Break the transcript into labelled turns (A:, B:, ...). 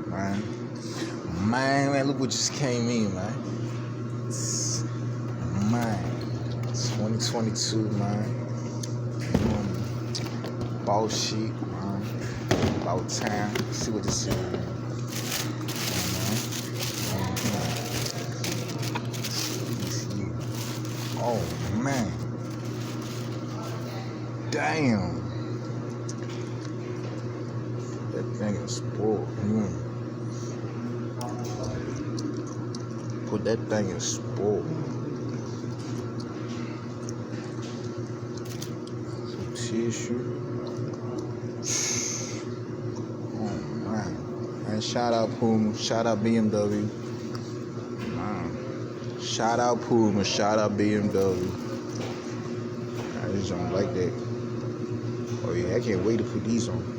A: man. Man, look what just came in, man. Man, 2022, man. Ball sheet, man. About time. See what this is, man. Oh, man. Damn. That thing is spoiled. Put that thing in spoiled. Some tissue. Oh, man. And shout out Puma. Shout out BMW. Man. Shout out Puma. Shout out BMW. I just don't like that. Oh, yeah. I can't wait to put these on.